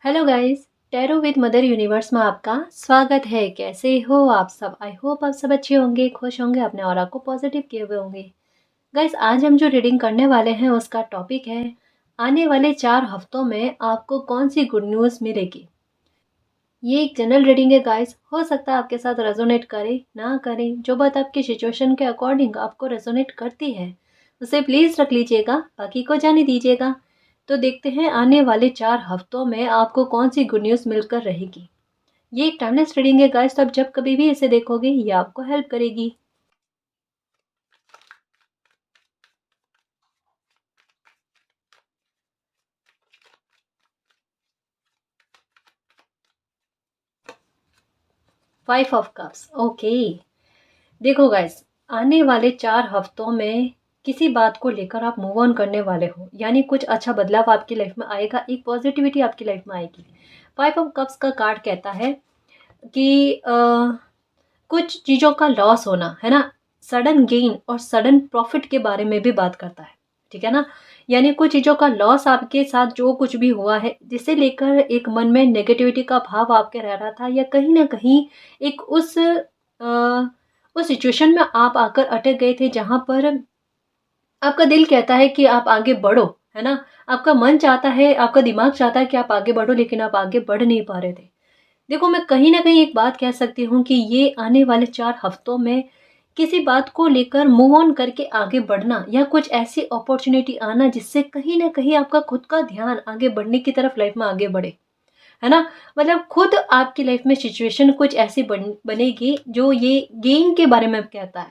Hello guys. Tarot with mother universe में आपका स्वागत है। कैसे हो आप सब? आई होप आप सब अच्छे होंगे, खुश होंगे, अपने ऑरा को पॉजिटिव किए हुए होंगे। गाइस, आज हम जो रीडिंग करने वाले हैं उसका टॉपिक है आने वाले 4 हफ्तों में आपको कौन सी गुड न्यूज़ मिलेगी। ये एक जनरल रीडिंग है गाइस, हो सकता है आपके साथ रेजोनेट करे ना करे। जो बात आपकी सिचुएशन के अकॉर्डिंग आपको रेजोनेट करती है उसे प्लीज़ रख लीजिएगा, बाकी को जाने दीजिएगा। तो देखते हैं आने वाले 4 हफ्तों में आपको कौन सी गुड न्यूज़ मिलकर रहेगी। ये एक टाइमलेस रीडिंग है गाइस, तो आप जब कभी भी इसे देखोगे ये आपको हेल्प करेगी। Five of cups, okay. देखो गाइस, आने वाले 4 हफ्तों में किसी बात को लेकर आप मूव ऑन करने वाले हो, यानी कुछ अच्छा बदलाव आपकी लाइफ में आएगा, एक पॉजिटिविटी आपकी लाइफ में आएगी। फाइव ऑफ कप्स का कार्ड कहता है कि कुछ चीज़ों का लॉस होना है ना, सडन गेन और सडन प्रॉफिट के बारे में भी बात करता है। ठीक है ना, यानी कुछ चीज़ों का लॉस आपके साथ जो कुछ भी हुआ है जिसे लेकर एक मन में नेगेटिविटी का भाव आपके रह रहा था, या कहीं ना कहीं एक उस सिचुएशन में आप आकर अटक गए थे जहां पर आपका दिल कहता है कि आप आगे बढ़ो, है ना। आपका मन चाहता है, आपका दिमाग चाहता है कि आप आगे बढ़ो, लेकिन आप आगे बढ़ नहीं पा रहे थे। देखो, मैं कहीं ना कहीं एक बात कह सकती हूँ कि ये आने वाले 4 हफ्तों में किसी बात को लेकर मूव ऑन करके आगे बढ़ना, या कुछ ऐसी अपॉर्चुनिटी आना जिससे कहीं ना कहीं आपका खुद का ध्यान आगे बढ़ने की तरफ लाइफ में आगे बढ़े, है ना। मतलब खुद आपकी लाइफ में सिचुएशन कुछ ऐसी बनेगी जो ये गेन के बारे में कहता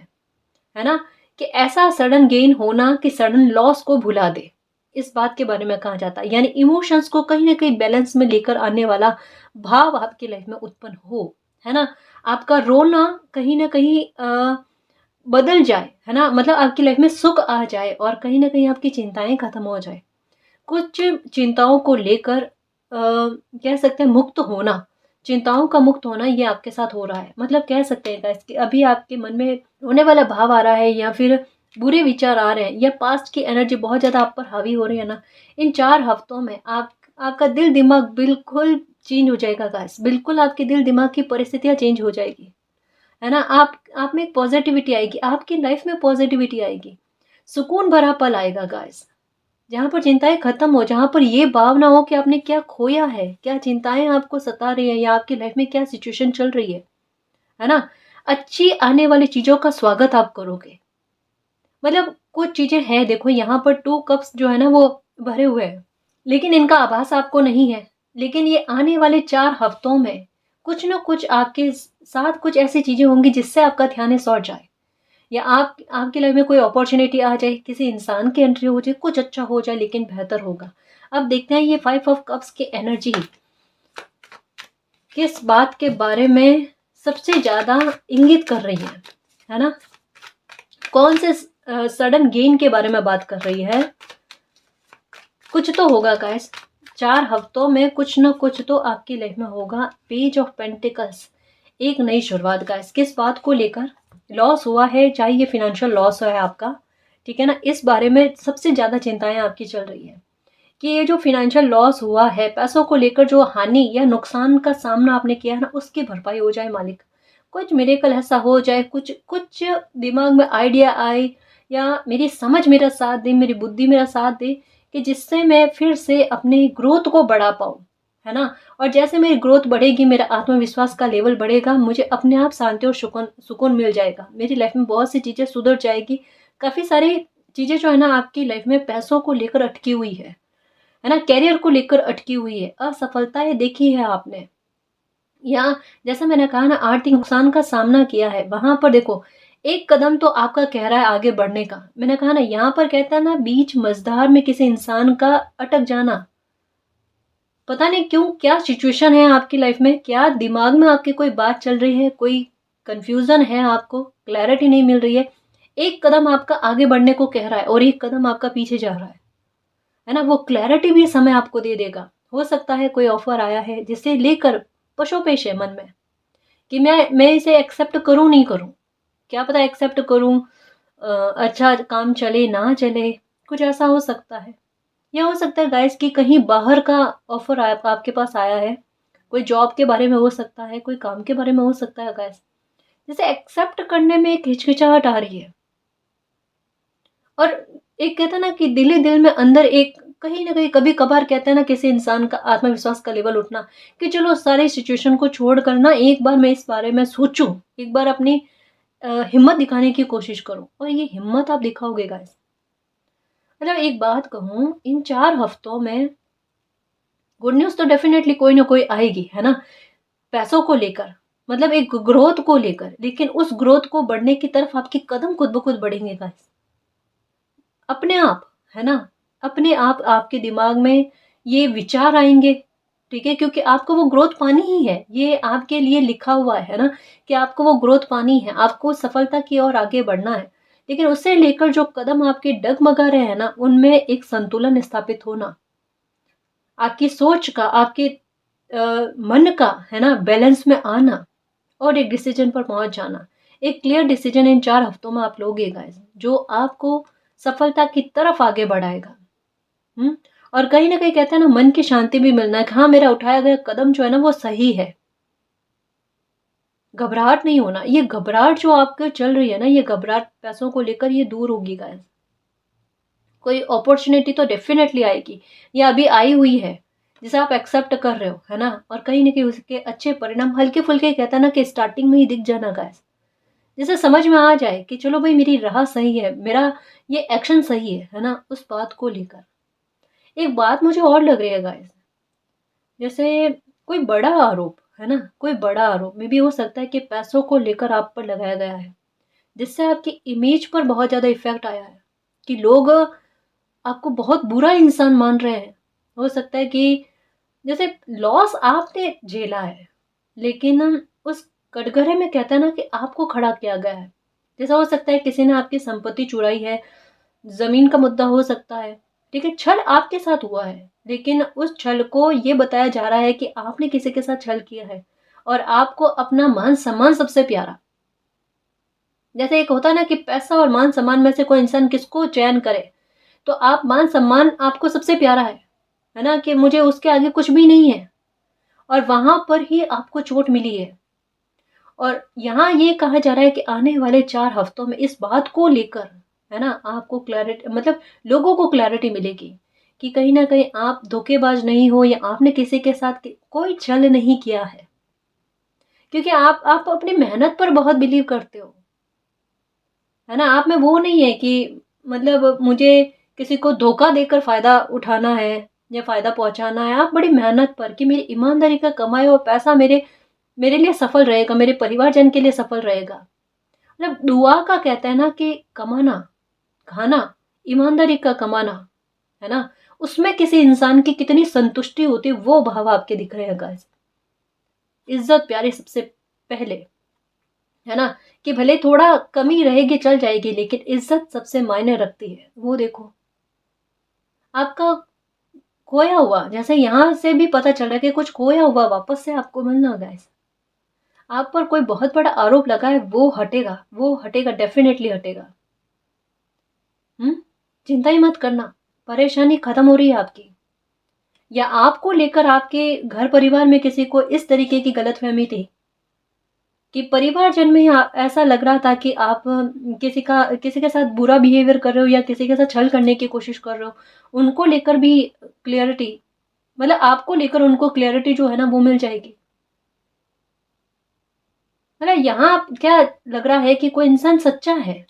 है ना, कि ऐसा सडन गेन होना कि सडन लॉस को भुला दे, इस बात के बारे में कहा जाता है। यानी इमोशंस को कहीं ना कहीं बैलेंस में लेकर आने वाला भाव आपकी लाइफ में उत्पन्न हो, है ना। आपका रोना कहीं ना कहीं बदल जाए, है ना। मतलब आपकी लाइफ में सुख आ जाए और कहीं ना कहीं आपकी चिंताएं खत्म हो जाए। कुछ चिंताओं को लेकर कह सकते हैं मुक्त होना, चिंताओं का मुक्त होना ये आपके साथ हो रहा है। मतलब कह सकते हैं guys कि अभी आपके मन में होने वाला भाव आ रहा है, या फिर बुरे विचार आ रहे हैं, या पास्ट की एनर्जी बहुत ज़्यादा आप पर हावी हो रही है ना, इन 4 हफ्तों में आपका दिल दिमाग बिल्कुल चेंज हो जाएगा गाइस। बिल्कुल आपके दिल दिमाग की परिस्थितियाँ चेंज हो जाएगी, है ना। आप में एक पॉजिटिविटी आएगी, आपकी लाइफ में पॉजिटिविटी आएगी, सुकून भरा पल आएगा गाइस। जहाँ पर चिंताएं खत्म हो, जहाँ पर ये भाव ना हो कि आपने क्या खोया है, क्या चिंताएं आपको सता रही है, या आपकी लाइफ में क्या सिचुएशन चल रही है ना। अच्छी आने वाली चीजों का स्वागत आप करोगे। मतलब कुछ चीजें हैं, देखो यहाँ पर 2 कप्स जो है ना वो भरे हुए हैं, लेकिन इनका आभास आपको नहीं है। लेकिन ये आने वाले 4 हफ्तों में कुछ ना कुछ आपके साथ कुछ ऐसी चीजें होंगी जिससे आपका ध्यान इस ओर जाए, या आपकी लाइफ में कोई अपॉर्चुनिटी आ जाए, किसी इंसान की एंट्री हो जाए, कुछ अच्छा हो जाए, लेकिन बेहतर होगा। अब देखते हैं ये 5 ऑफ कप्स की एनर्जी किस बात के बारे में सबसे ज्यादा इंगित कर रही है ना। कौन से सडन गेन के बारे में बात कर रही है। कुछ तो होगा गाइस, 4 हफ्तों में कुछ ना कुछ तो आपकी लाइफ में होगा। पेज ऑफ पेंटिकल्स, एक नई शुरुआत गाइस। किस बात को लेकर लॉस हुआ है, चाहे ये फिनेंशियल लॉस है आपका, ठीक है ना, इस बारे में सबसे ज्यादा चिंताएं आपकी चल रही है कि ये जो फिनेंशियल लॉस हुआ है, पैसों को लेकर जो हानि या नुकसान का सामना आपने किया है ना, उसकी भरपाई हो जाए मालिक। कुछ मिरेकल ऐसा हो जाए, कुछ कुछ दिमाग में आइडिया आए, या मेरी समझ मेरा साथ दे, मेरी बुद्धि मेरा साथ दे, कि जिससे मैं फिर से अपने ग्रोथ को बढ़ा पाऊँ, है ना। और जैसे मेरी ग्रोथ बढ़ेगी, मेरा आत्मविश्वास का लेवल बढ़ेगा, मुझे अपने आप शांति और सुकून सुकून मिल जाएगा। मेरी लाइफ में बहुत सी चीज़ें सुधर जाएगी। काफ़ी सारी चीज़ें जो है ना आपकी लाइफ में पैसों को लेकर अटकी हुई है ना, कैरियर को लेकर अटकी हुई है, असफलताएं देखी है आपने, या जैसा मैंने कहा ना आर्थिक नुकसान का सामना किया है, वहां पर देखो एक कदम तो आपका कह रहा है आगे बढ़ने का। मैंने कहा ना, यहाँ पर कहता है ना, बीच मझधार में किसी इंसान का अटक जाना। पता नहीं क्यों, क्या सिचुएशन है आपकी लाइफ में, क्या दिमाग में आपकी कोई बात चल रही है, कोई कंफ्यूजन है, आपको क्लैरिटी नहीं मिल रही है। एक कदम आपका आगे बढ़ने को कह रहा है और एक कदम आपका पीछे जा रहा है ना। वो क्लैरिटी भी समय आपको दे देगा। हो सकता है कोई ऑफर आया है जिसे लेकर पशोपेश है मन में, कि मैं इसे एक्सेप्ट करूं नहीं करूं, क्या पता एक्सेप्ट करूं, अच्छा काम चले ना चले, कुछ ऐसा हो सकता है। या हो सकता है गाइस कि कहीं बाहर का ऑफर आपके पास आया है, कोई जॉब के बारे में हो सकता है, कोई काम के बारे में हो सकता है गाइस, जैसे एक्सेप्ट करने में एक हिचकिचाहट आ रही है। और एक कहता है ना कि दिल ही दिल में अंदर एक कहीं न कहीं कभी कभार कहते हैं ना किसी इंसान का आत्मविश्वास का लेवल उठना कि चलो सारी सिचुएशन को छोड़ कर ना एक बार मैं इस बारे में सोचूं, एक बार अपनी हिम्मत दिखाने की कोशिश करूं, और ये हिम्मत आप दिखाओगे गाइस। मतलब एक बात कहूं, इन 4 हफ्तों में गुड न्यूज तो डेफिनेटली कोई ना कोई आएगी, है ना, पैसों को लेकर, मतलब एक ग्रोथ को लेकर, लेकिन उस ग्रोथ को बढ़ने की तरफ आपके कदम खुद ब खुद बढ़ेंगे गाइस, अपने आप, है ना, अपने आप आपके दिमाग में ये विचार आएंगे। ठीक है, क्योंकि आपको वो ग्रोथ पानी ही है, ये आपके लिए लिखा हुआ है ना, कि आपको वो ग्रोथ पानी है, आपको सफलता की ओर आगे बढ़ना है। लेकिन उससे लेकर जो कदम आपके डगमगा रहे हैं ना, उनमें एक संतुलन स्थापित होना, आपकी सोच का, आपके मन का, है ना, बैलेंस में आना, और एक डिसीजन पर पहुंच जाना। एक क्लियर डिसीजन इन 4 हफ्तों में आप लोगे गाइस, जो आपको सफलता की तरफ आगे बढ़ाएगा। हम्म। और कहीं ना कहीं कहते हैं ना, मन की शांति भी मिलना है कि हाँ, मेरा उठाया गया कदम जो है ना वो सही है। घबराहट नहीं होना, ये घबराहट जो आपको चल रही है ना, ये घबराहट पैसों को लेकर ये दूर होगी गाइस। कोई अपॉर्चुनिटी तो डेफिनेटली आएगी, ये अभी आई हुई है, जिसे आप एक्सेप्ट कर रहे हो, है ना, और कहीं ना कहीं उसके अच्छे परिणाम हल्के फुल्के कहता है ना कि स्टार्टिंग में ही दिख जाना गाइस, जिसे समझ में आ जाए कि चलो भाई मेरी राह सही है, मेरा ये एक्शन सही है ना, उस बात को लेकर। एक बात मुझे और लग रही है गाइस, जैसे कोई बड़ा आरोप, है ना, कोई बड़ा आरोप में भी हो सकता है कि पैसों को लेकर आप पर लगाया गया है, जिससे आपकी इमेज पर बहुत ज्यादा इफेक्ट आया है, कि लोग आपको बहुत बुरा इंसान मान रहे हैं। हो सकता है कि जैसे लॉस आपने झेला है, लेकिन उस कटघरे में कहता है ना कि आपको खड़ा किया गया है। जैसा हो सकता है किसी ने आपकी संपत्ति चुराई है, जमीन का मुद्दा हो सकता है, ठीक है, छल आपके साथ हुआ है, लेकिन उस छल को ये बताया जा रहा है कि आपने किसी के साथ छल किया है, और आपको अपना मान सम्मान सबसे प्यारा। जैसे एक होता है ना कि पैसा और मान सम्मान में से कोई इंसान किसको चयन करे, तो आप मान सम्मान आपको सबसे प्यारा है ना, कि मुझे उसके आगे कुछ भी नहीं है, और वहां पर ही आपको चोट मिली है। और यहाँ ये कहा जा रहा है कि आने वाले 4 हफ्तों में इस बात को लेकर, है ना, आपको क्लैरिटी, मतलब लोगों को क्लैरिटी मिलेगी कि कहीं ना कहीं आप धोखेबाज नहीं हो, या आपने किसी के साथ कोई छल नहीं किया है, क्योंकि आप अपनी मेहनत पर बहुत बिलीव करते हो, है ना। आप में वो नहीं है कि मतलब मुझे किसी को धोखा देकर फायदा उठाना है या फायदा पहुंचाना है। आप बड़ी मेहनत पर, कि मेरी ईमानदारी का कमाया हुआ पैसा मेरे मेरे लिए सफल रहेगा, मेरे परिवारजन के लिए सफल रहेगा। मतलब दुआ का कहता है ना कि कमाना, खाना, ईमानदारी का कमाना, है ना, उसमें किसी इंसान की कितनी संतुष्टि होती है, वो भाव आपके दिख रहे हैं गाइस। इज्जत प्यारी सबसे पहले, है ना, कि भले थोड़ा कमी रहेगी चल जाएगी, लेकिन इज्जत सबसे मायने रखती है। वो देखो आपका खोया हुआ, जैसे यहां से भी पता चल रहा है कि कुछ खोया हुआ वापस से आपको मिलना गाइस। आप पर कोई बहुत बड़ा आरोप लगा है, वो हटेगा, वो हटेगा, डेफिनेटली हटेगा। चिंता ही मत करना, परेशानी खत्म हो रही है आपकी। या आपको लेकर आपके घर परिवार में किसी को इस तरीके की गलतफहमी थी, कि परिवारजन में ऐसा लग रहा था कि आप किसी के साथ बुरा बिहेवियर कर रहे हो, या किसी के साथ छल करने की कोशिश कर रहे हो, उनको लेकर भी क्लियरिटी, मतलब आपको लेकर उनको क्लियरिटी जो है ना वो मिल जाएगी। मतलब यहाँ क्या लग रहा है कि कोई इंसान सच्चा है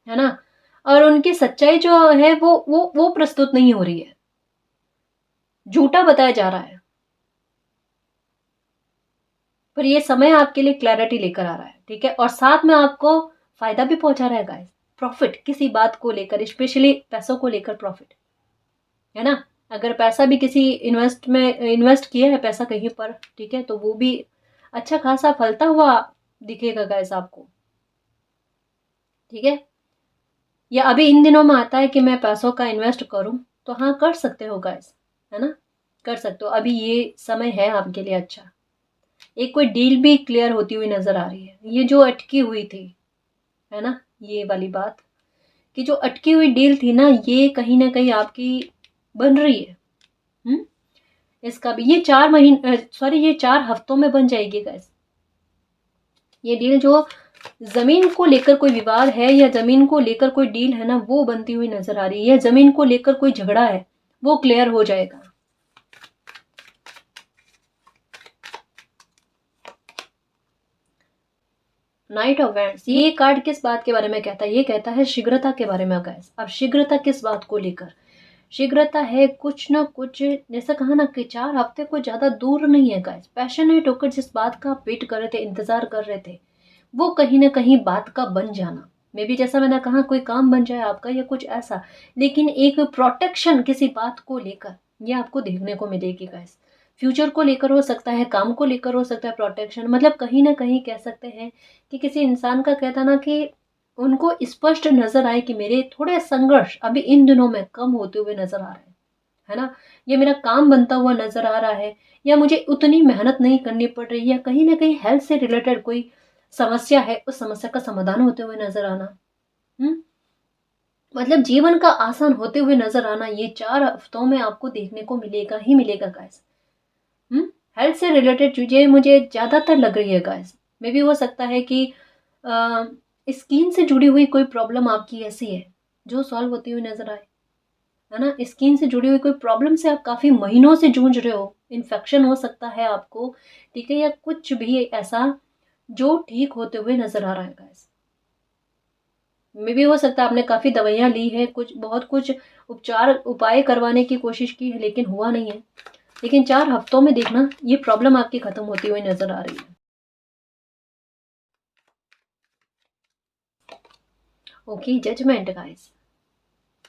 ना, और उनकी सच्चाई जो है वो प्रस्तुत नहीं हो रही है, झूठा बताया जा रहा है। पर ये समय आपके लिए क्लैरिटी लेकर आ रहा है, ठीक है, और साथ में आपको फायदा भी पहुंचा रहा है गाइस, प्रॉफिट किसी बात को लेकर, स्पेशली पैसों को लेकर प्रॉफिट, है ना। अगर पैसा भी किसी इन्वेस्ट किया है पैसा कहीं पर, ठीक है, तो वो भी अच्छा खासा फलता हुआ दिखेगा गाइस आपको, ठीक है। या अभी इन दिनों में आता है कि मैं पैसों का इन्वेस्ट करूं, तो हाँ कर सकते हो गाइस, है ना, कर सकते हो, अभी ये समय है आपके लिए अच्छा। एक कोई डील भी क्लियर होती हुई नजर आ रही है, ये जो अटकी हुई थी, है ना, ये वाली बात, कि जो अटकी हुई डील थी ना, ये कहीं ना कहीं आपकी बन रही है। इसका भी ये 4 हफ्तों में बन जाएगी गाइस। ये डील जो जमीन को लेकर कोई विवाद है या जमीन को लेकर कोई डील है ना, वो बनती हुई नजर आ रही है। जमीन को लेकर कोई झगड़ा है वो क्लियर हो जाएगा। नाइट ऑफ वैंड्स, ये कार्ड किस बात के बारे में कहता है? ये कहता है शीघ्रता के बारे में गाइस। अब शीघ्रता किस बात को लेकर? शीघ्रता है कुछ ना कुछ, जैसा कहा ना कि 4 हफ्ते कोई ज्यादा दूर नहीं है गाइस। पैशनेट होकर जिस बात का आप वेट कर रहे थे, इंतजार कर रहे थे, वो कहीं ना कहीं बात का बन जाना। मे भी जैसा मैंने कहा कोई काम बन जाए आपका या कुछ ऐसा, लेकिन एक प्रोटेक्शन किसी बात को लेकर ये आपको देखने को मिलेगी गाइस। फ्यूचर को लेकर हो सकता है, काम को लेकर हो सकता है प्रोटेक्शन। मतलब कहीं ना कहीं कह सकते हैं कि किसी इंसान का कहता ना कि उनको स्पष्ट नजर आए कि मेरे थोड़े संघर्ष अभी इन दिनों में कम होते हुए नजर आ रहे हैं, है ना। ये मेरा काम बनता हुआ नजर आ रहा है, या मुझे उतनी मेहनत नहीं करनी पड़ रही है, या कहीं ना कहीं हेल्थ से रिलेटेड कोई समस्या है, उस समस्या का समाधान होते हुए नजर आना। हम्म मतलब जीवन का आसान होते हुए नजर आना, ये 4 हफ्तों में आपको देखने को मिलेगा ही मिलेगा गाइस। हेल्थ से रिलेटेड चीजें मुझे ज्यादातर लग रही है गाइस। मे भी हो सकता है कि स्किन से जुड़ी हुई कोई प्रॉब्लम आपकी ऐसी है जो सॉल्व होती हुई नजर आए, है ना। स्किन से जुड़ी हुई कोई प्रॉब्लम से आप काफी महीनों से जूझ रहे हो, इन्फेक्शन हो सकता है आपको, ठीक है, या कुछ भी ऐसा जो ठीक होते हुए नजर आ रहा है गाइस। मे भी हो सकता है आपने काफी दवाइयां ली है, कुछ बहुत कुछ उपचार उपाय करवाने की कोशिश की है, लेकिन हुआ नहीं है। लेकिन 4 हफ्तों में देखना ये प्रॉब्लम आपकी खत्म होती हुई नजर आ रही है। Okay, judgement guys.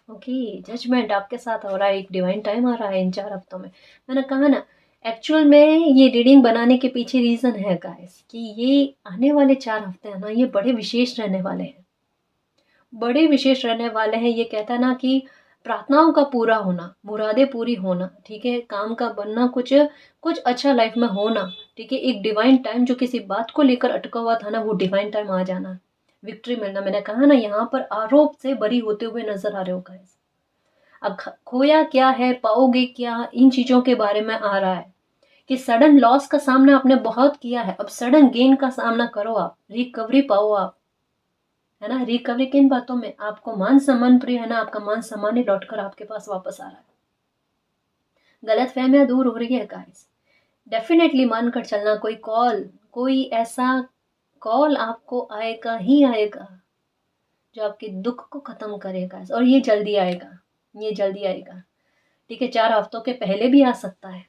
Okay, judgement आपके साथ हो रहा है, एक डिवाइन टाइम आ रहा है इन 4 हफ्तों में। मैंने कहा ना, एक्चुअल में ये रीडिंग बनाने के पीछे रीजन है गाइस कि ये आने वाले 4 हफ्ते हैं ना, ये बड़े विशेष रहने वाले हैं, बड़े विशेष रहने वाले हैं। ये कहता है ना कि प्रार्थनाओं का पूरा होना, मुरादें पूरी होना, ठीक है, काम का बनना, कुछ कुछ अच्छा लाइफ में होना, ठीक है, एक डिवाइन टाइम जो किसी बात को लेकर अटका हुआ था ना, वो डिवाइन टाइम आ जाना, विक्ट्री मिलना। मैंने कहा ना, यहाँ पर आरोप से बरी होते हुए नजर आ रहे हो गाइस। अब खोया क्या है, पाओगे क्या, इन चीजों के बारे में आ रहा है कि सडन लॉस का सामना आपने बहुत किया है, अब सडन गेन का सामना करो, आप रिकवरी पाओ आप, है ना। रिकवरी किन बातों में? आपको मान सम्मान प्रिय है ना, आपका मान सम्मान ही लौटकर आपके पास वापस आ रहा है। गलत फहमियां दूर हो रही है गाइस। डेफिनेटली मानकर चलना, कोई कॉल, कोई ऐसा कॉल आपको आएगा ही आएगा जो आपके दुख को खत्म करेगा, और ये जल्दी आएगा, ये जल्दी आएगा, ठीक है। 4 हफ्तों के पहले भी आ सकता है,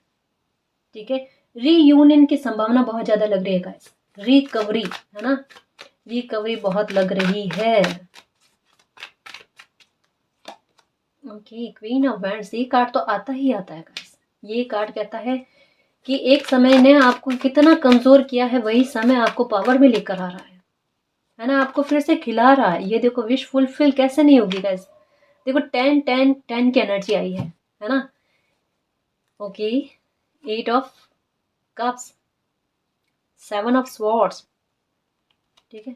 ठीक है। रीयूनियन की संभावना बहुत ज्यादा लग रही है गाइस। रिकवरी, है ना, रिकवरी बहुत लग रही है। ओके, क्वीन ऑफ वैंड्स, ये कार्ड तो आता ही आता है गाइस। ये कार्ड कहता है कि एक समय ने आपको कितना कमजोर किया है, वही समय आपको पावर में लेकर आ रहा है ना, आपको फिर से खिला रहा है। ये देखो, विश फुलफिल कैसे नहीं होगी गाइस। देखो 10 की एनर्जी आई है ना। Okay, 8 of cups, 7 of swords, ठीक है।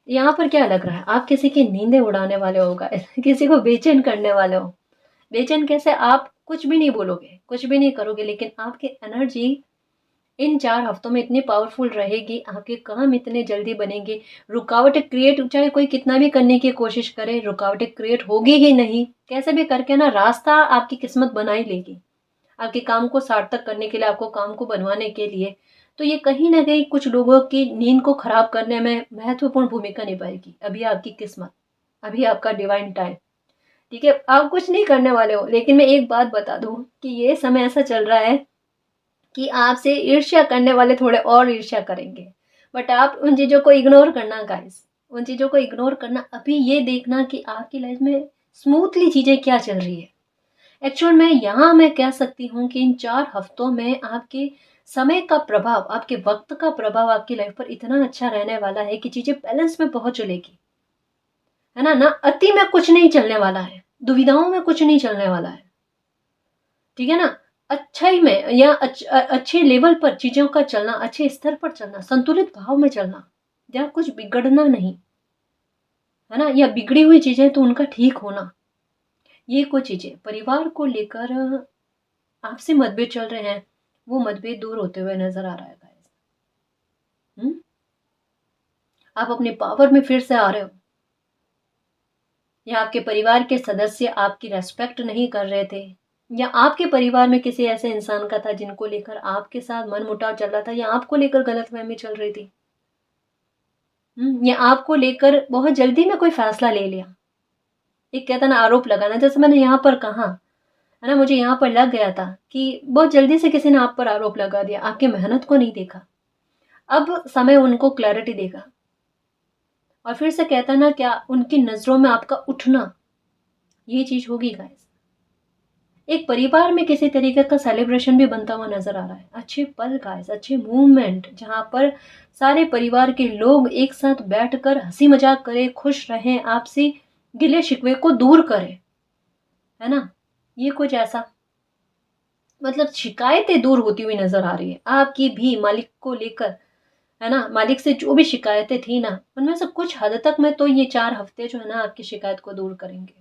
यहाँ पर क्या लग रहा है? आप किसी की नींदें उड़ाने वाले हो गाइस, किसी को बेचैन करने वाले हो। बेचैन कैसे? आप कुछ भी नहीं बोलोगे, कुछ भी नहीं करोगे, लेकिन आपकी एनर्जी इन 4 हफ्तों में इतनी पावरफुल रहेगी, आपके काम इतने जल्दी बनेंगे। रुकावटें क्रिएट, चाहे कोई कितना भी करने की कोशिश करे, रुकावटें क्रिएट होगी ही नहीं। कैसे भी करके ना रास्ता आपकी किस्मत बना ही लेगी, आपके काम को सार्थक करने के लिए, आपको काम को बनवाने के लिए। तो ये कहीं ना कहीं कुछ लोगों की नींद को खराब करने में महत्वपूर्ण भूमिका निभाएगी। अभी आपकी किस्मत, अभी आपका डिवाइन टाइम, ठीक है। आप कुछ नहीं करने वाले हो, लेकिन मैं एक बात बता दूं कि ये समय ऐसा चल रहा है कि आपसे ईर्ष्या करने वाले थोड़े और ईर्ष्या करेंगे, बट आप उन चीजों को इग्नोर करना गाइस, उन चीजों को इग्नोर करना। अभी ये देखना कि आपकी लाइफ में स्मूथली चीजें क्या चल रही है। एक्चुअल में यहाँ मैं कह सकती हूँ कि इन 4 हफ्तों में आपके समय का प्रभाव, आपके वक्त का प्रभाव आपकी लाइफ पर इतना अच्छा रहने वाला है कि चीजें बैलेंस में बहुत चलेगी, है ना। अति में कुछ नहीं चलने वाला है, दुविधाओं में कुछ नहीं चलने वाला है, ठीक है ना। अच्छाई में या अच्छे लेवल पर चीजों का चलना, अच्छे स्तर पर चलना, संतुलित भाव में चलना, या कुछ बिगड़ना नहीं, है ना, या बिगड़ी हुई चीजें तो उनका ठीक होना, ये कुछ चीज़ें परिवार को लेकर आपसे मतभेद चल रहे हैं, वो मतभेद दूर होते हुए नज़र आ रहा है गाइस। हुँ? आप अपने पावर में फिर से आ रहे हो, या आपके परिवार के सदस्य आपकी रिस्पेक्ट नहीं कर रहे थे, या आपके परिवार में किसी ऐसे इंसान का था जिनको लेकर आपके साथ मनमुटाव चल रहा था, या आपको लेकर गलतफ़हमी चल रही थी। या आपको लेकर बहुत जल्दी में कोई फ़ैसला ले लिया। एक कहता है ना आरोप लगाना, जैसे मैंने यहाँ पर कहा, है ना, मुझे यहाँ पर लग गया था कि बहुत जल्दी से किसी ने आप पर आरोप लगा दिया, आपकी मेहनत को नहीं देखा। अब समय उनको क्लैरिटी देगा, और फिर से कहता है ना क्या, उनकी नज़रों में आपका उठना, ये चीज़ होगी गाइस। एक परिवार में किसी तरीके का सेलिब्रेशन भी बनता हुआ नज़र आ रहा है। अच्छे पल गाइस, अच्छे मूवमेंट, जहाँ पर सारे परिवार के लोग एक साथ बैठकर हँसी मज़ाक करें, खुश रहें, आपसी गिले-शिकवे को दूर करें, है ना? ये कुछ ऐसा, मतलब शिकायतें दूर होती हुई नज़र आ रही है, आपकी भी मालिक को लेकर, है ना? मालिक से जो भी शिकायतें थी ना, उनमें से कुछ हद तक में तो ये 4 हफ्ते जो है ना आपकी शिकायत को दूर करेंगे।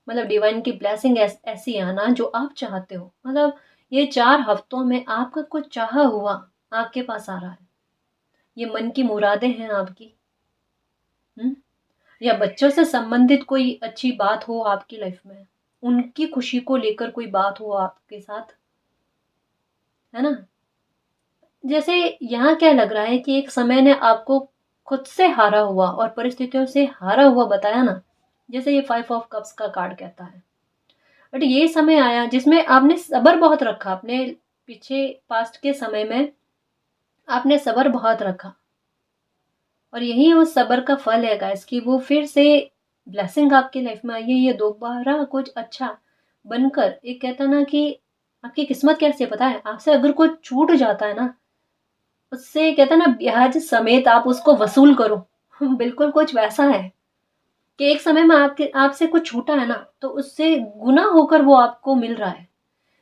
मतलब डिवाइन की ब्लेसिंग ऐसी आना जो आप चाहते हो। मतलब ये 4 हफ्तों में आपका कुछ चाहा हुआ आपके पास आ रहा है। ये मन की मुरादें हैं आपकी। हुँ? या बच्चों से संबंधित कोई अच्छी बात हो आपकी लाइफ में, उनकी खुशी को लेकर कोई बात हो आपके साथ, है ना? जैसे यहाँ क्या लग रहा है कि एक समय ने आपको खुद से हारा हुआ और परिस्थितियों से हारा हुआ बताया ना, जैसे ये 5 ऑफ कप्स का कार्ड कहता है। बट ये समय आया जिसमें आपने सब्र बहुत रखा, अपने पीछे पास्ट के समय में आपने सब्र बहुत रखा, और यही उस सब्र का फल है गाइस कि वो फिर से ब्लेसिंग आपकी लाइफ में आई है। ये दोबारा कुछ अच्छा बनकर, एक कहता ना कि आपकी किस्मत कैसी है पता है, आपसे अगर कुछ छूट जाता है ना, उससे कहता है ना ब्याज समेत आप उसको वसूल करो। बिल्कुल कुछ वैसा है कि एक समय में आपके आपसे कुछ छूटा है ना, तो उससे गुना होकर वो आपको मिल रहा है।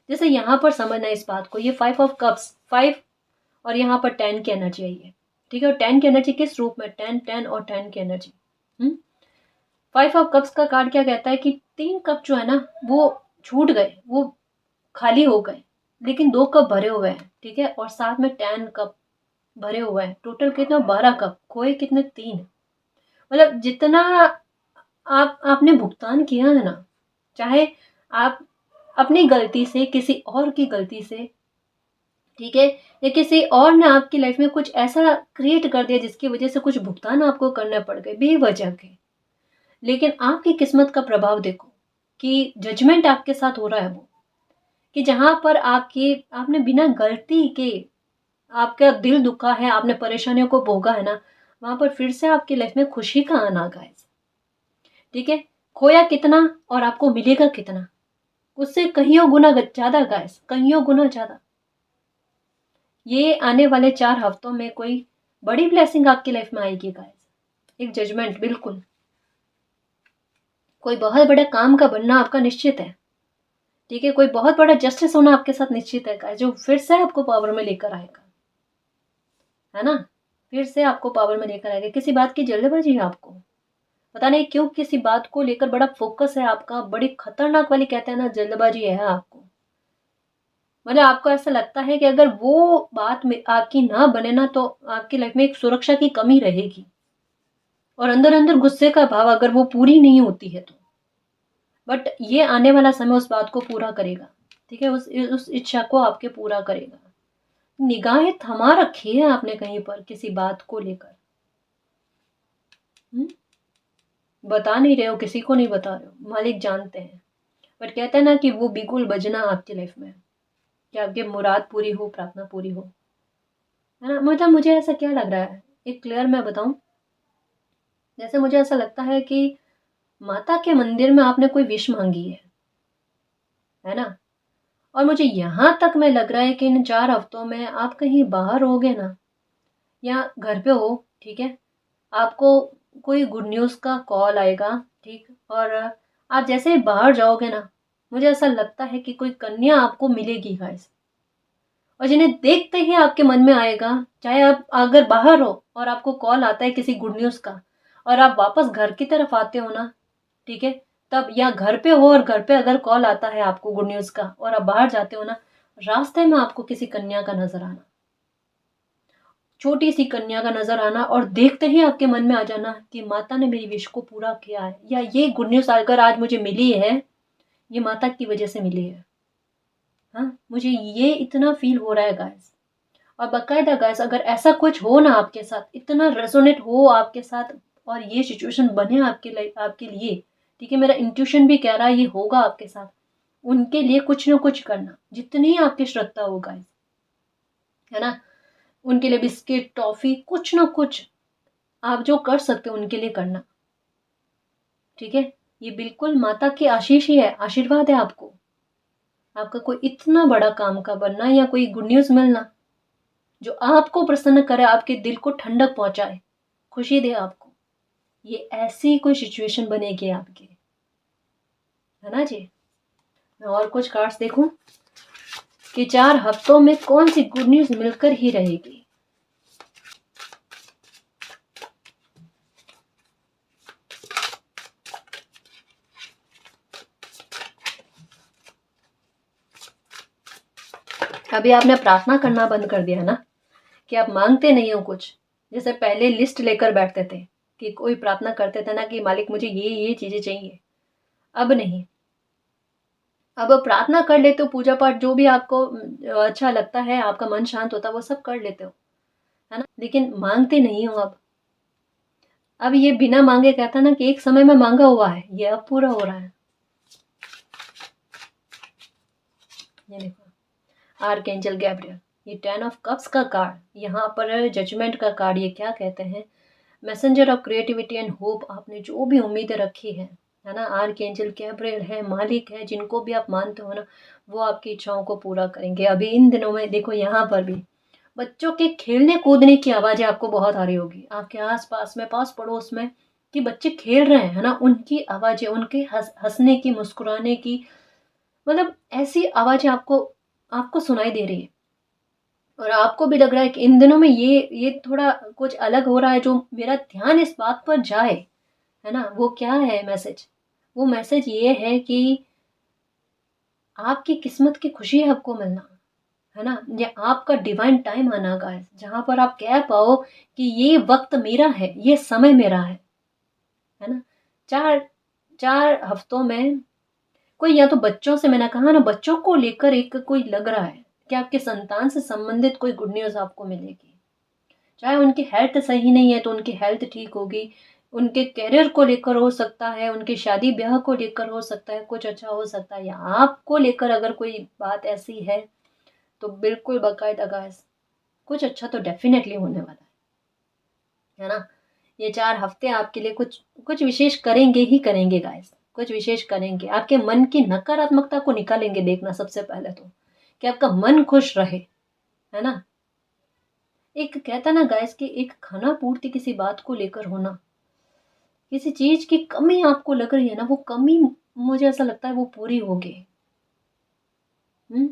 जैसे यहाँ पर समझना इस बात को, ये 5 ऑफ कप्स, 5 और यहाँ पर 10 की एनर्जी आई है, ठीक है? और 10 की एनर्जी किस रूप में, 10 10 और 10 की एनर्जी। 5 ऑफ कप्स का कार्ड क्या कहता है कि 3 कप जो है ना वो छूट गए, वो खाली हो गए, लेकिन 2 कप भरे हुए हैं, ठीक है? और साथ में 10 कप भरे हुए हैं, टोटल कितना, 12 कप, खोए कितने, 3। मतलब जितना आपने भुगतान किया है ना, चाहे आप अपनी गलती से, किसी और की गलती से, ठीक है, या किसी और ने आपकी लाइफ में कुछ ऐसा क्रिएट कर दिया जिसकी वजह से कुछ भुगतान आपको करने पड़ गए बेवजह के, लेकिन आपकी किस्मत का प्रभाव देखो कि जजमेंट आपके साथ हो रहा है वो, कि जहां पर आपकी आपने बिना गलती के, आपका दिल दुखा है, आपने परेशानियों को भोगा है ना, वहां पर फिर से आपकी लाइफ में खुशी का आना गाइस, ठीक है? खोया कितना और आपको मिलेगा कितना, उससे कईयों गुना ज्यादा गाइस, कईयों गुना ज्यादा। ये आने वाले 4 हफ्तों में कोई बड़ी ब्लेसिंग आपकी लाइफ में आएगी गाइस, एक जजमेंट, बिल्कुल कोई बहुत बड़े काम का बनना आपका निश्चित है, ठीक है? कोई बहुत बड़ा जस्टिस होना आपके साथ निश्चित है गाइस, जो फिर से आपको पावर में लेकर आएगा, है ना? फिर से आपको पावर में लेकर आएगा। किसी बात की जल्दबाजी है आपको, पता नहीं क्यों किसी बात को लेकर बड़ा फोकस है आपका, बड़ी खतरनाक वाली कहते हैं ना जल्दबाजी है आपको। मतलब आपको ऐसा लगता है कि अगर वो बात में आपकी ना बने ना, तो आपकी लाइफ में एक सुरक्षा की कमी रहेगी, और अंदर अंदर गुस्से का भाव अगर वो पूरी नहीं होती है तो। बट ये आने वाला समय उस बात को पूरा करेगा, ठीक है? उस इच्छा को आपके पूरा करेगा। निगाहें थमा रखी है आपने कहीं पर किसी बात को लेकर, बता नहीं रहे हो, किसी को नहीं बता रहे हो, मालिक जानते हैं। बट कहते हैं ना कि वो बिल्कुल बजना आपकी लाइफ में, कि आपकी मुराद पूरी हो, प्रार्थना पूरी हो, है ना? मतलब मुझे ऐसा क्या लग रहा है, एक क्लियर मैं बताऊं, जैसे मुझे ऐसा लगता है कि माता के मंदिर में आपने कोई विश मांगी है ना? और मुझे यहाँ तक में लग रहा है कि इन 4 हफ्तों में आप कहीं बाहर होगे ना, या घर पे हो, ठीक है? आपको कोई गुड न्यूज़ का कॉल आएगा, ठीक? और आप जैसे ही बाहर जाओगे ना, मुझे ऐसा लगता है कि कोई कन्या आपको मिलेगी गाइस, और जिन्हें देखते ही आपके मन में आएगा, चाहे आप अगर बाहर हो और आपको कॉल आता है किसी गुड न्यूज़ का, और आप वापस घर की तरफ आते हो ना, ठीक है, तब या घर पे हो और घर पे अगर कॉल आता है आपको गुड न्यूज़ का और आप बाहर जाते हो ना, रास्ते में आपको किसी कन्या का नज़र आना, छोटी-सी कन्या का नज़र आना और देखते ही आपके मन में आ जाना कि माता ने मेरी विश को पूरा किया है, या ये गुड न्यूज़ अगर आज मुझे मिली है, ये माता की वज़ह से मिली है। हाँ, मुझे ये इतना फ़ील हो रहा है गाइस। और बाकायदा गाइस अगर ऐसा कुछ हो ना आपके साथ, इतना रेज़ोनेट हो आपके साथ और ये सिचुएशन बने आपके लिए, ठीक है? मेरा इंट्यूशन भी कह रहा है ये होगा आपके साथ। उनके लिए कुछ ना कुछ करना, जितनी आपकी श्रद्धा हो गाइस, है ना? उनके लिए बिस्किट, टॉफ़ी कुछ ना कुछ आप जो कर सकते हो उनके लिए करना, ठीक है? ये बिल्कुल माता की आशीष ही है, आशीर्वाद है आपको। आपका कोई इतना बड़ा काम का बनना या कोई गुड न्यूज़ मिलना जो आपको प्रसन्न करे, आपके दिल को ठंडक पहुँचाए, खुशी दे आपको। ये ऐसी कोई सिचुएशन बनेगी आपकी, है ना जी? मैं और कुछ कार्ड्स देखूँ कि 4 हफ्तों में कौन-सी गुड न्यूज़ मिलकर ही रहेगी? अभी आपने प्रार्थना करना बंद कर दिया ना, कि आप माँगते नहीं हो कुछ। जैसे पहले लिस्ट लेकर बैठते थे, कि कोई प्रार्थना करते थे ना कि मालिक मुझे ये चीज़ें चाहिए। अब नहीं। अब प्रार्थना कर लेते हो, पूजा पाठ जो भी आपको अच्छा लगता है, आपका मन शांत होता है, वो सब कर लेते हो, है ना? लेकिन माँगते नहीं हो अब। अब ये बिना माँगे कहता है ना कि एक समय में माँगा हुआ है, ये अब पूरा हो रहा है। ये देखो, आर्कएंजल गैब्रियल, ये 10 ऑफ कप्स का कार्ड, यहाँ पर जजमेंट का कार्ड, ये क्या कहते हैं? Messenger of creativity and hope, आपने जो भी उम्मीदें रखी हैं, है ना? आर्कएंजल गैब्रियल है, मालिक है, जिनको भी आप मानते हो ना, वो आपकी इच्छाओं को पूरा करेंगे। अभी इन दिनों में देखो यहाँ पर भी बच्चों के खेलने कूदने की आवाज़ें आपको बहुत आ रही होगी, आपके आस-पास में, पास-पड़ोस में, कि बच्चे खेल रहे हैं, है ना? उनकी आवाज़ें, उनके हँसने की, मुस्कुराने की, मतलब ऐसी आवाज़ें आपको आपको सुनाई दे रही है। और आपको भी लग रहा है कि इन दिनों में ये थोड़ा कुछ अलग हो रहा है, जो मेरा ध्यान इस बात पर जाए, है ना? वो क्या है मैसेज? वो मैसेज ये है कि आपकी किस्मत की खुशी आपको मिलना, है ना? ये आपका डिवाइन टाइम आना गाइस, जहाँ पर आप कह पाओ कि ये वक़्त मेरा है, ये समय मेरा है ना? 4 4 हफ्तों में कोई, या तो बच्चों से, मैंने कहा ना बच्चों को लेकर एक कोई लग रहा है कि आपके संतान से संबंधित कोई गुड न्यूज़ आपको मिलेगी। चाहे उनकी हेल्थ सही नहीं है तो उनकी हेल्थ ठीक होगी, उनके करियर को लेकर हो सकता है, उनकी शादी-ब्याह को लेकर हो सकता है, कुछ अच्छा हो सकता है, या आपको लेकर अगर कोई बात ऐसी है, तो बिल्कुल बाकायदा गाइस कुछ अच्छा तो डेफ़िनेटली होने वाला है ना? ये 4 हफ्ते आपके लिए कुछ कुछ विशेष करेंगे ही करेंगे गाइस, कुछ विशेष करेंगे। आपके मन की नकारात्मकता को निकालेंगे, देखना सबसे पहले तो, कि आपका मन खुश रहे, है ना? एक कहता है ना गाइस कि एक खाना-पूर्ति किसी बात को लेकर होना, किसी चीज़ की कमी आपको लग रही है ना, वो कमी मुझे ऐसा लगता है वो पूरी होगी। हुँ?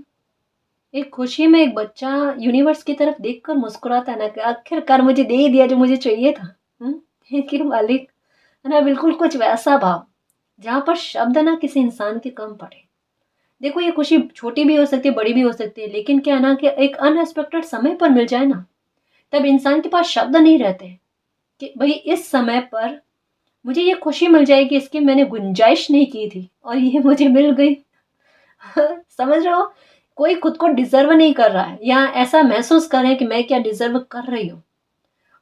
एक खुशी में एक बच्चा यूनिवर्स की तरफ देखकर मुस्कुराता है ना कि आखिरकार मुझे दे ही दिया जो मुझे चाहिए था। हुँ? थैंक यू मालिक। है ना? बिल्कुल कुछ वैसा भाव, जहाँ पर शब्द ना किसी इंसान के कम पड़े। देखो ये खुशी छोटी भी हो सकती है, बड़ी भी हो सकती है, लेकिन क्या है ना कि एक अनएक्सपेक्टेड समय पर मिल जाए ना, तब इंसान के पास शब्द नहीं रहते कि भई इस समय पर मुझे ये खुशी मिल जाएगी, इसकी मैंने गुंजाइश नहीं की थी और ये मुझे मिल गई। समझ रहे हो? कोई खुद को डिज़र्व नहीं कर रहा है या ऐसा महसूस कर रहे हैं कि मैं क्या डिज़र्व कर रही हूँ।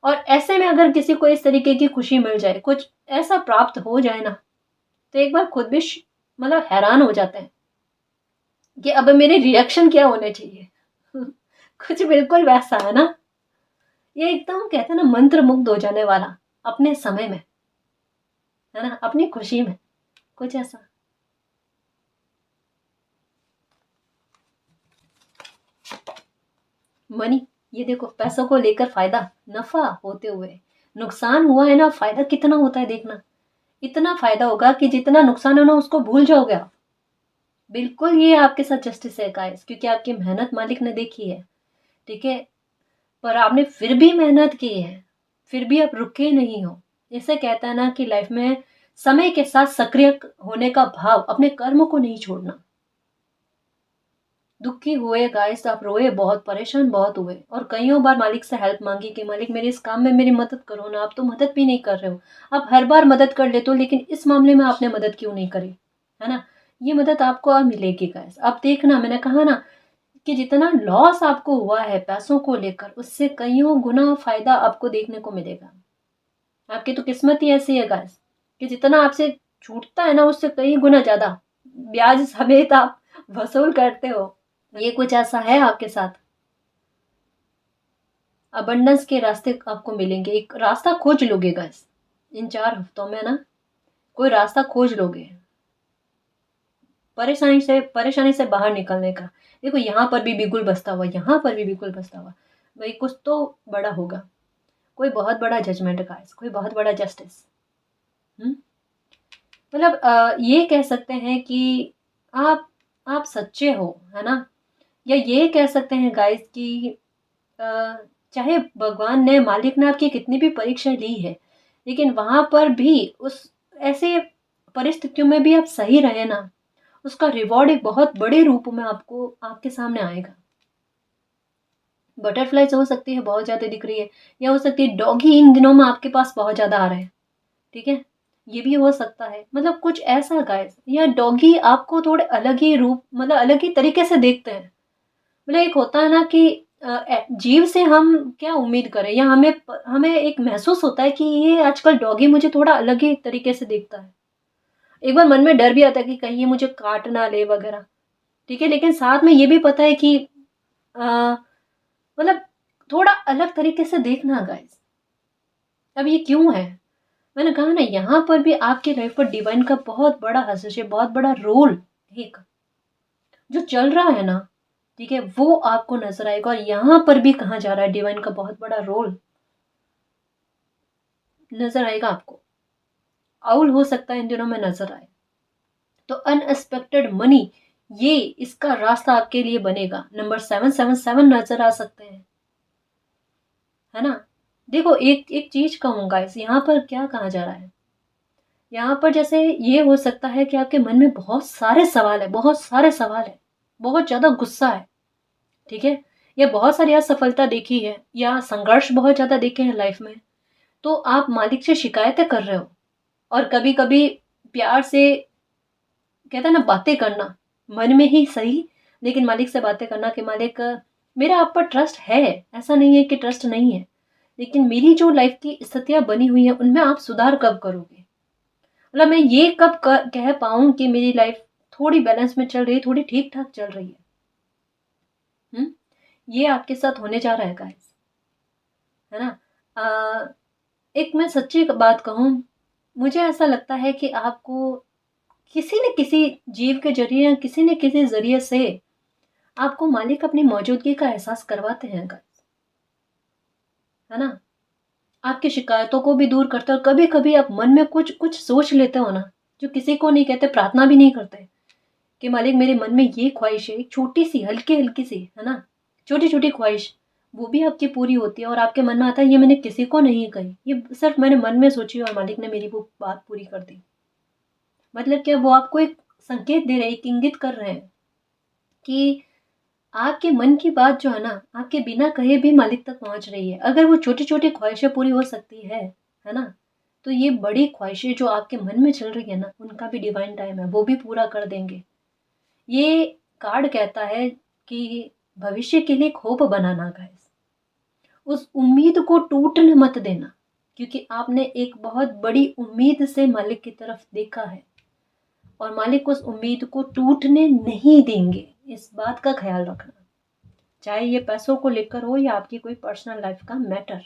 और ऐसे में अगर किसी को इस तरीके की खुशी मिल जाए, कुछ ऐसा प्राप्त हो जाए ना, तो एक बार खुद भी मतलब हैरान हो जाते हैं कि अब मेरे रिएक्शन क्या होने चाहिए। कुछ बिल्कुल वैसा है ना, ये एकदम कहते हैं ना मंत्र मुग्ध हो जाने वाला अपने समय में, है ना, अपनी खुशी में, कुछ ऐसा। मनी, ये देखो पैसों को लेकर फायदा, नफा होते हुए नुकसान हुआ है ना, फायदा कितना होता है देखना। इतना फायदा होगा कि जितना नुकसान है ना उसको भूल जाओगे आप। बिल्कुल ये आपके साथ जस्टिस है गाइस, क्योंकि आपकी मेहनत मालिक ने देखी है, ठीक है? पर आपने फिर भी मेहनत की है, फिर भी आप रुके नहीं हो। जैसे कहता है ना कि लाइफ में समय के साथ सक्रिय होने का भाव, अपने कर्म को नहीं छोड़ना। दुखी हुए गाइस, आप रोए बहुत, परेशान बहुत हुए और कईयों बार मालिक से हेल्प मांगी कि मालिक मेरे इस काम में मेरी मदद करो ना। आप तो मदद भी नहीं कर रहे हो। आप हर बार मदद कर लेते हो, लेकिन इस मामले में आपने मदद क्यों नहीं करी, है ना। ये मदद आपको अब मिलेगी गाइस। अब देखना, मैंने कहा ना कि जितना लॉस आपको हुआ है पैसों को लेकर, उससे कईयों गुना फायदा आपको देखने को मिलेगा। आपकी तो किस्मत ही ऐसी है गाइस कि जितना आपसे छूटता है ना, उससे कई गुना ज्यादा ब्याज समेत आप वसूल करते हो। ये कुछ ऐसा है आपके साथ। अबंडेंस के रास्ते आपको मिलेंगे। एक रास्ता खोज लोगे गाइस इन 4 हफ्तों में ना, कोई रास्ता खोज लोगे परेशानी से बाहर निकलने का। देखो यहाँ पर भी बिल्कुल बसता हुआ, यहाँ पर भी बिल्कुल बसता हुआ, भाई कुछ तो बड़ा होगा, कोई बहुत बड़ा जजमेंट गाइस, कोई बहुत बड़ा जस्टिस। मतलब ये कह सकते हैं कि आप सच्चे हो, है ना। या ये कह सकते हैं गाइस कि अ, चाहे भगवान ने, मालिक ने आपकी कितनी भी परीक्षा ली है, लेकिन वहां पर भी उस ऐसे परिस्थितियों में भी आप सही रहे ना, उसका रिवॉर्ड एक बहुत बड़े रूप में आपको आपके सामने आएगा। बटरफ्लाइज हो सकती है बहुत ज्यादा दिख रही है, या हो सकती है डॉगी इन दिनों में आपके पास बहुत ज्यादा आ रहे हैं, ठीक है। ये भी हो सकता है, मतलब कुछ ऐसा गाइस, या डॉगी आपको थोड़े अलग ही रूप, मतलब अलग ही तरीके से देखते हैं। मतलब एक होता है ना कि जीव से हम क्या उम्मीद करें, या हमें हमें एक महसूस होता है कि ये आजकल डॉगी मुझे थोड़ा अलग ही तरीके से देखता है। एक बार मन में डर भी आता है कि कहीं ये मुझे काट ना ले वगैरह, ठीक है। लेकिन साथ में ये भी पता है कि मतलब थोड़ा अलग तरीके से देखना गाइस। अब ये क्यों है, मैंने कहा ना, यहाँ पर भी आपकी लाइफ पर डिवाइन का बहुत बड़ा हस्तक्षेप, बहुत बड़ा रोल एक जो चल रहा है ना, ठीक है, वो आपको नजर आएगा। और यहाँ पर भी कहा जा रहा है डिवाइन का बहुत बड़ा रोल नजर आएगा आपको। आउल हो सकता है इन दिनों में नजर आए, तो अनएक्सपेक्टेड मनी, ये इसका रास्ता आपके लिए बनेगा। नंबर 777 नजर आ सकते हैं, है ना। देखो एक एक चीज कहूंगा इस, यहाँ पर क्या कहा जा रहा है, यहाँ पर जैसे ये हो सकता है कि आपके मन में बहुत सारे सवाल है, बहुत सारे सवाल है, बहुत ज्यादा गुस्सा है, ठीक है, या बहुत सारी असफलता देखी है, या संघर्ष बहुत ज्यादा देखे हैं लाइफ में, तो आप मालिक से शिकायतें कर रहे हो। और कभी कभी प्यार से, कहते हैं ना, बातें करना मन में ही सही, लेकिन मालिक से बातें करना कि मालिक मेरा आप पर ट्रस्ट है, ऐसा नहीं है कि ट्रस्ट नहीं है, लेकिन मेरी जो लाइफ की स्थितियां बनी हुई हैं उनमें आप सुधार कब करोगे। मतलब मैं ये कब कह पाऊं कि मेरी लाइफ थोड़ी बैलेंस में चल रही है, थोड़ी ठीक ठाक चल रही है। ये आपके साथ होने जा रहा है गाइस, है ना। एक मैं सच्ची बात कहूं, मुझे ऐसा लगता है कि आपको किसी न किसी जीव के जरिए या किसी न किसी जरिए से आपको मालिक अपनी मौजूदगी का एहसास करवाते हैं गाइस, है ना। आपकी शिकायतों को भी दूर करते हैं। और कभी कभी आप मन में कुछ कुछ सोच लेते हो ना, जो किसी को नहीं कहते, प्रार्थना भी नहीं करते कि मालिक मेरे मन में ये ख्वाहिश है, एक छोटी सी हल्की हल्की सी, है ना, छोटी छोटी ख्वाहिश, वो भी आपकी पूरी होती है। और आपके मन में आता है ये मैंने किसी को नहीं कही, ये सिर्फ मैंने मन में सोची और मालिक ने मेरी वो बात पूरी कर दी। मतलब क्या, वो आपको एक संकेत दे रहे हैं, एक इंगित कर रहे हैं कि आपके मन की बात जो है ना, आपके बिना कहे भी मालिक तक पहुंच रही है। अगर वो छोटी छोटी ख्वाहिशें पूरी हो सकती है ना, तो ये बड़ी ख्वाहिशें जो आपके मन में चल रही है ना, उनका भी डिवाइन टाइम है, वो भी पूरा कर देंगे। ये कार्ड कहता है कि भविष्य के लिए होप बनाना गाइस, उस उम्मीद को टूटने मत देना, क्योंकि आपने एक बहुत बड़ी उम्मीद से मालिक की तरफ देखा है, और मालिक उस उम्मीद को टूटने नहीं देंगे। इस बात का ख्याल रखना, चाहे ये पैसों को लेकर हो या आपकी कोई पर्सनल लाइफ का मैटर,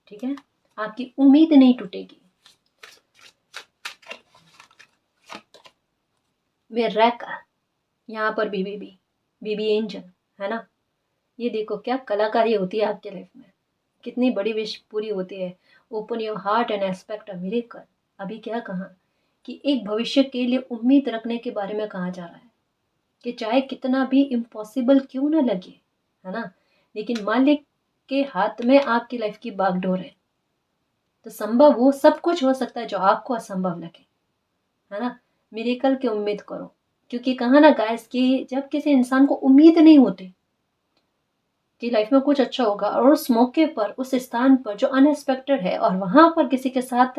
ठीक है। आपकी उम्मीद नहीं टूटेगी। वे रैका, यहाँ पर भी बेबी एंजल, है ना। ये देखो क्या कलाकारी होती है आपके लाइफ में, कितनी बड़ी विश पूरी होती है। Open your heart and expect a miracle. अभी क्या कहा कि एक भविष्य के लिए उम्मीद रखने के बारे में कहा जा रहा है कि चाहे कितना भी इम्पॉसिबल क्यों ना लगे, है ना, लेकिन मालिक के हाथ में आपकी लाइफ की बागडोर है, तो संभव वो सब कुछ हो सकता है जो आपको असंभव लगे। है ना। मिरेकल की उम्मीद करो, क्योंकि कहा ना गाइस कि जब किसी इंसान को उम्मीद नहीं होती कि लाइफ में कुछ अच्छा होगा, और उस मौके पर, उस स्थान पर जो अनएक्सपेक्टेड है, और वहां पर किसी के साथ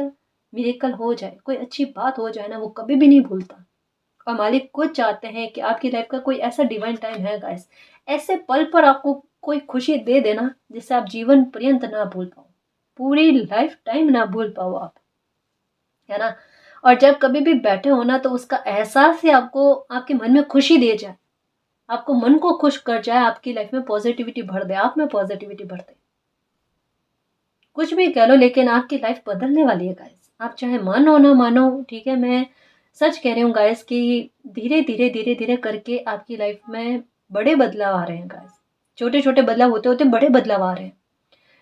मिरेकल हो जाए, कोई अच्छी बात हो जाए ना, वो कभी भी नहीं भूलता। और मालिक खुद चाहते हैं कि आपकी लाइफ का कोई ऐसा डिवाइन टाइम है गाइस, ऐसे पल पर आपको कोई खुशी दे देना जिससे आप जीवन पर्यंत ना भूल पाओ, पूरी लाइफ टाइम ना भूल पाओ आप, है ना। और जब कभी भी बैठे हो ना, तो उसका एहसास ही आपको आपके मन में खुशी दे जाए, आपको मन को खुश कर जाए, आपकी लाइफ में पॉजिटिविटी भर दे, आप में पॉजिटिविटी भर दे, कुछ भी कह लो, लेकिन आपकी लाइफ बदलने वाली है गाइस। आप चाहे मानो ना मानो, ठीक है, मैं सच कह रही हूँ गाइस कि धीरे धीरे करके आपकी लाइफ में बड़े बदलाव आ रहे हैं गाइस। छोटे छोटे बदलाव होते होते बड़े बदलाव आ रहे हैं,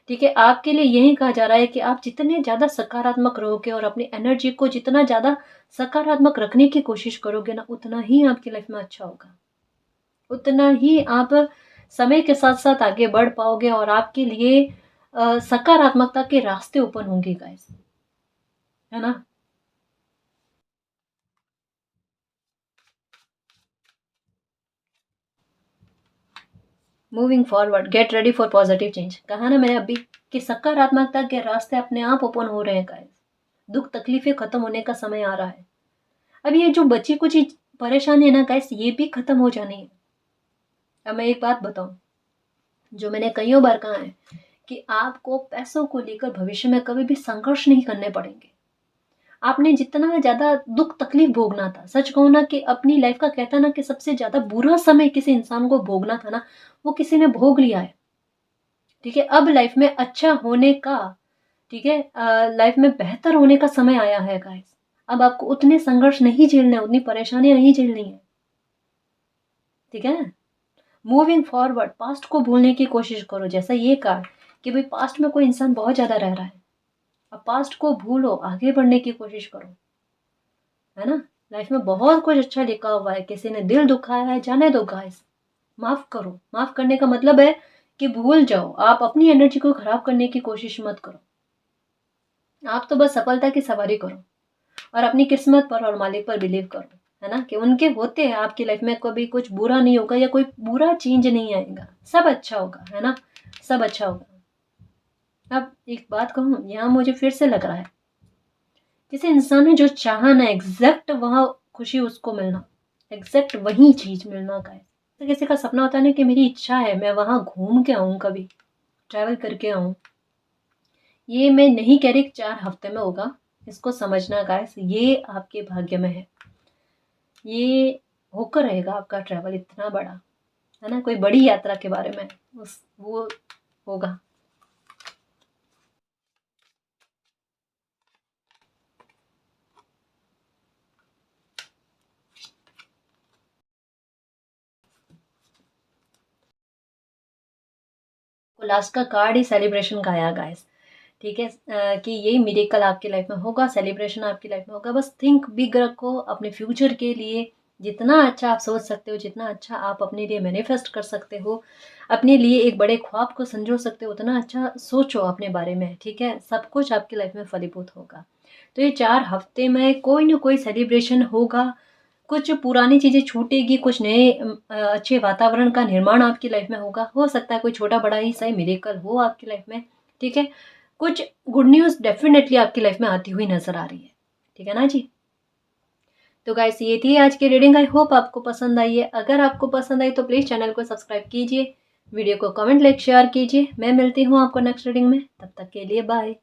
ठीक है। आपके लिए यही कहा जा रहा है कि आप जितने ज़्यादा सकारात्मक रहोगे और अपनी एनर्जी को जितना ज़्यादा सकारात्मक रखने की कोशिश करोगे ना, उतना ही आपकी लाइफ में अच्छा होगा, उतना ही आप समय के साथ साथ आगे बढ़ पाओगे, और आपके लिए सकारात्मकता के रास्ते ओपन होंगे गाइस, है ना। Moving forward, get ready for positive change, कहा ना मैंने अभी कि सकारात्मकता के रास्ते अपने आप ओपन हो रहे हैं गाइस। दुख तकलीफें खत्म होने का समय आ रहा है। अब ये जो बची कुछ परेशानी है ना गाइस, ये भी खत्म हो जानी है। अब मैं एक बात बताऊं, जो मैंने कईयों बार कहा है, कि आपको पैसों को लेकर भविष्य में कभी भी संघर्ष नहीं करने पड़ेंगे। आपने जितना ज्यादा दुख तकलीफ भोगना था, सच कहूं ना कि अपनी लाइफ का कहता ना कि सबसे ज्यादा बुरा समय किसी इंसान को भोगना था ना, वो किसी ने भोग लिया है, ठीक है। अब लाइफ में अच्छा होने का, ठीक है, लाइफ में बेहतर होने का समय आया है गाइस। अब आपको उतने संघर्ष नहीं झेलने, उतनी परेशानियां नहीं झेलनी है, ठीक है। मूविंग फॉरवर्ड, पास्ट को भूलने की कोशिश करो, जैसा ये कहा कि भाई पास्ट में कोई इंसान बहुत ज्यादा रह रहा है, अब पास्ट को भूलो, आगे बढ़ने की कोशिश करो, है ना। लाइफ में बहुत कुछ अच्छा लिखा हुआ है, किसी ने दिल दुखाया है, जाने दो गाइस, माफ करो। माफ करने का मतलब है कि भूल जाओ, आप अपनी एनर्जी को खराब करने की कोशिश मत करो। आप तो बस सफलता की सवारी करो, और अपनी किस्मत पर और मालिक पर बिलीव करो, है ना, कि उनके होते हैं आपकी लाइफ में, कभी कुछ बुरा नहीं होगा या कोई बुरा चेंज नहीं आएगा, सब अच्छा होगा, है ना, सब अच्छा होगा। अब एक बात कहूँ, यहाँ मुझे फिर से लग रहा है, किसी इंसान ने जो चाहा ना, एग्जैक्ट वहां खुशी उसको मिलना, एग्जैक्ट वही चीज मिलना का है। तो किसी का सपना होता है ना कि मेरी इच्छा है मैं वहां घूम के आऊं, कभी ट्रैवल करके आऊं। ये मैं नहीं कह रही कि 4 हफ्ते में होगा, इसको समझना गाइस, ये आपके भाग्य में है, ये होकर रहेगा आपका ट्रैवल इतना बड़ा, है ना, कोई बड़ी यात्रा के बारे में उस वो होगा। तो लास्ट का कार्ड ही सेलिब्रेशन का आया गाइस, ठीक है, कि यही मिरेकल आपकी लाइफ में होगा, सेलिब्रेशन आपकी लाइफ में होगा। बस थिंक बिग रखो अपने फ्यूचर के लिए, जितना अच्छा आप सोच सकते हो, जितना अच्छा आप अपने लिए मैनिफेस्ट कर सकते हो, अपने लिए एक बड़े ख्वाब को संजो सकते हो, उतना अच्छा सोचो अपने बारे में, ठीक है, सब कुछ आपकी लाइफ में फलीभूत होगा। तो ये 4 हफ्ते में कोई ना कोई सेलिब्रेशन होगा, कुछ पुरानी चीज़ें छूटेगी, कुछ नए अच्छे वातावरण का निर्माण आपकी लाइफ में होगा। हो सकता है कोई छोटा बड़ा ही सही मिरेकल हो आपकी लाइफ में, ठीक है। कुछ गुड न्यूज़ डेफिनेटली आपकी लाइफ में आती हुई नजर आ रही है, ठीक है ना जी। तो गाइस ये थी आज की रीडिंग, आई होप आपको पसंद आई है। अगर आपको पसंद आई तो प्लीज़ चैनल को सब्सक्राइब कीजिए, वीडियो को कमेंट लाइक शेयर कीजिए। मैं मिलती हूँ आपको नेक्स्ट रीडिंग में, तब तक के लिए बाय।